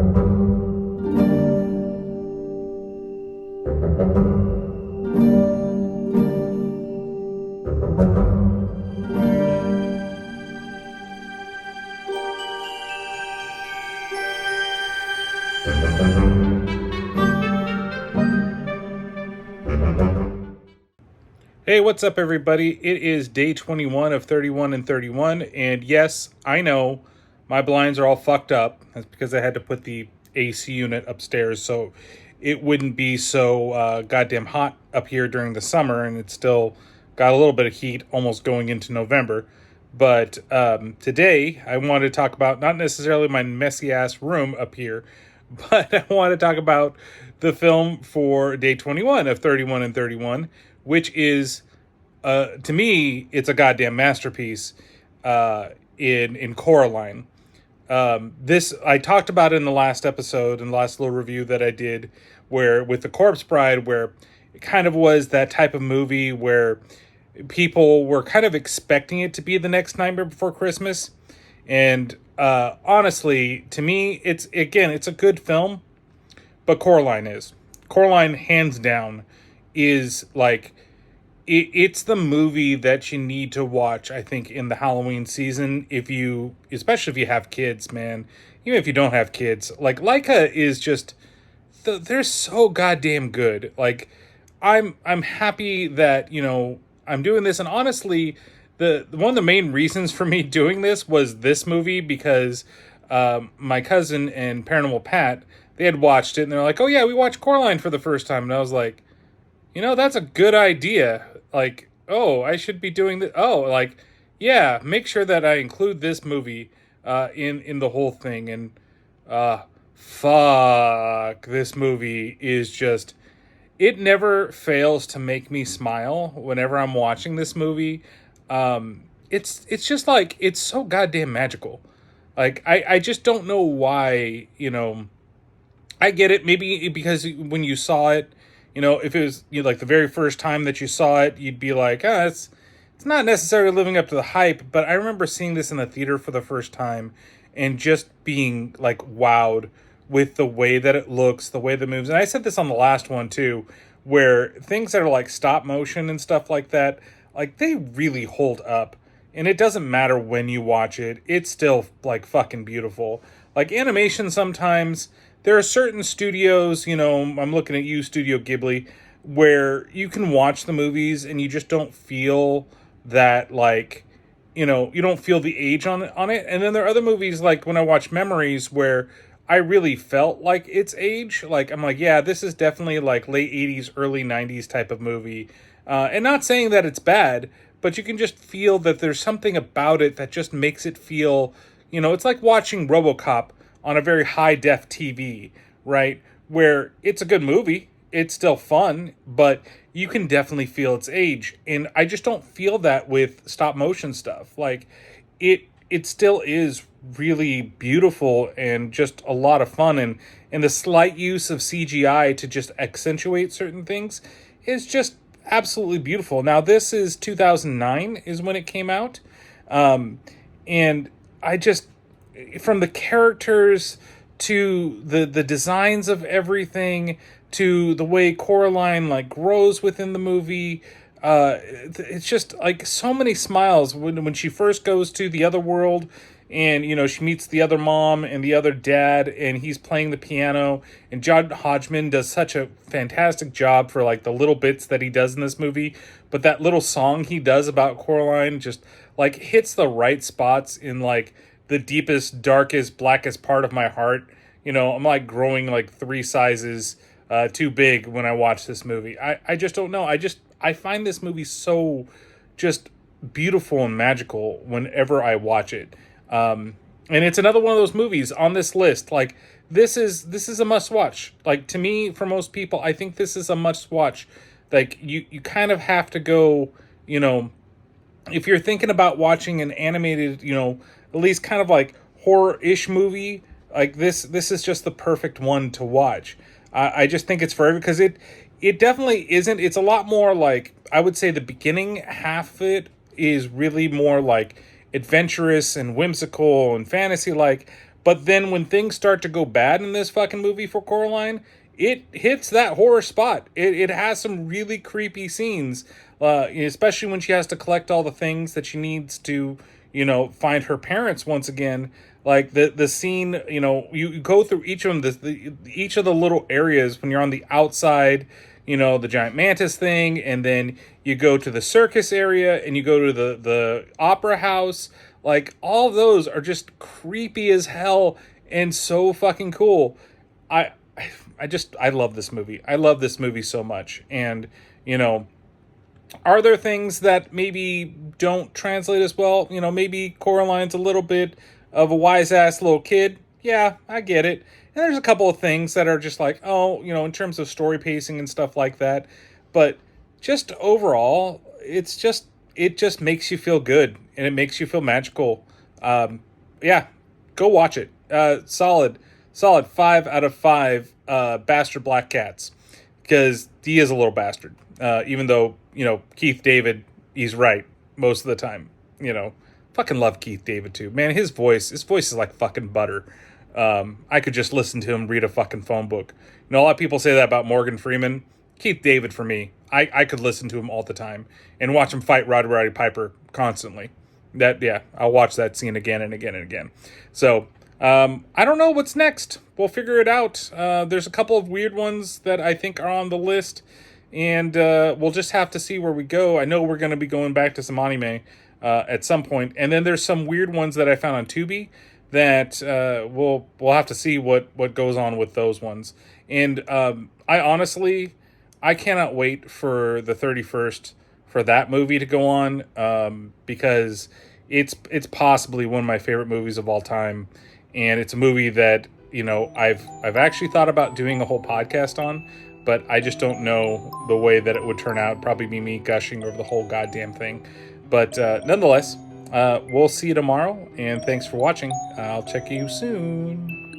Hey, what's up, everybody? It is day 21 of 31 and 31, and yes, I know my blinds are all fucked up. That's because I had to put the AC unit upstairs so it wouldn't be so goddamn hot up here during the summer, and it's still got a little bit of heat almost going into November. But today, I want to talk about not necessarily my messy ass room up here, but I want to talk about the film for day 21 of 31 and 31, which is, to me, it's a goddamn masterpiece in Coraline. This I talked about in the last episode, in the last little review that I did, where with the Corpse Bride, where it kind of was that type of movie where people were kind of expecting it to be the next Nightmare Before Christmas. And honestly, to me, it's a good film, but Coraline, hands down, is like it's the movie that you need to watch, I think, in the Halloween season, especially if you have kids, man. Even if you don't have kids, like Leica is just they're so goddamn good. Like I'm happy that I'm doing this, and honestly, the one of the main reasons for me doing this was this movie, because my cousin and Paranormal Pat, they had watched it and they're like, oh yeah, we watched Coraline for the first time, and I was like, that's a good idea. Like, oh, I should be doing this. Oh, like, yeah, make sure that I include this movie in the whole thing. And fuck, this movie is just, it never fails to make me smile whenever I'm watching this movie. It's just like, it's so goddamn magical. Like, I just don't know why, I get it. Maybe because when you saw it, if it was like the very first time that you saw it, you'd be like, it's not necessarily living up to the hype. But I remember seeing this in the theater for the first time and just being like wowed with the way that it looks, the way that it moves. And I said this on the last one too, where things that are like stop motion and stuff like that, like they really hold up. And it doesn't matter when you watch it, it's still like fucking beautiful. Like animation sometimes, there are certain studios, I'm looking at you, Studio Ghibli, where you can watch the movies and you just don't feel that, like, you don't feel the age on it. And then there are other movies, like when I watch Memories, where I really felt like it's age. Like, I'm like, yeah, this is definitely like late 80s, early 90s type of movie. And not saying that it's bad, but you can just feel that there's something about it that just makes it feel, it's like watching RoboCop on a very high-def TV, right? Where it's a good movie, it's still fun, but you can definitely feel its age. And I just don't feel that with stop-motion stuff. Like, it still is really beautiful and just a lot of fun. And the slight use of CGI to just accentuate certain things is just absolutely beautiful. Now, this is 2009 is when it came out. And I just, from the characters to the designs of everything to the way Coraline like grows within the movie, it's just like so many smiles when she first goes to the other world and she meets the other mom and the other dad and he's playing the piano, and John Hodgman does such a fantastic job for like the little bits that he does in this movie. But that little song he does about Coraline just like hits the right spots in like the deepest, darkest, blackest part of my heart. I'm like growing like 3 sizes too big when I watch this movie. I just don't know. I find this movie so just beautiful and magical whenever I watch it. And it's another one of those movies on this list. Like this is a must watch. Like to me, for most people, I think this is a must watch. Like you kind of have to go, if you're thinking about watching an animated, at least kind of like horror-ish movie, like this is just the perfect one to watch. I just think it's for because it definitely isn't. It's a lot more like, I would say the beginning half of it is really more like adventurous and whimsical and fantasy like, But then when things start to go bad in this fucking movie for Coraline, it hits that horror spot. It has some really creepy scenes, especially when she has to collect all the things that she needs to, find her parents once again. Like the scene, you go through each of them, each of the little areas when you're on the outside, the giant mantis thing, and then you go to the circus area and you go to the opera house. Like, all of those are just creepy as hell and so fucking cool. I I love this movie. I love this movie so much. And, are there things that maybe don't translate as well? Maybe Coraline's a little bit of a wise ass little kid. Yeah, I get it. And there's a couple of things that are just like, oh, in terms of story pacing and stuff like that. But just overall, it just makes you feel good and it makes you feel magical. Yeah, go watch it. Solid 5 out of 5 bastard black cats, because he is a little bastard. Even though, Keith David, he's right most of the time. Fucking love Keith David too. Man, his voice is like fucking butter. I could just listen to him read a fucking phone book. A lot of people say that about Morgan Freeman. Keith David, for me, I could listen to him all the time and watch him fight Roddy Piper constantly. I'll watch that scene again and again and again. So, I don't know what's next. We'll figure it out. There's a couple of weird ones that I think are on the list, and we'll just have to see where we go. I know we're going to be going back to some anime at some point, and then there's some weird ones that I found on Tubi that we'll have to see what goes on with those ones. And I cannot wait for the 31st for that movie to go on, because it's possibly one of my favorite movies of all time, and it's a movie that I've actually thought about doing a whole podcast on, but I just don't know the way that it would turn out. Probably be me gushing over the whole goddamn thing, but nonetheless, we'll see you tomorrow, and thanks for watching. I'll check you soon.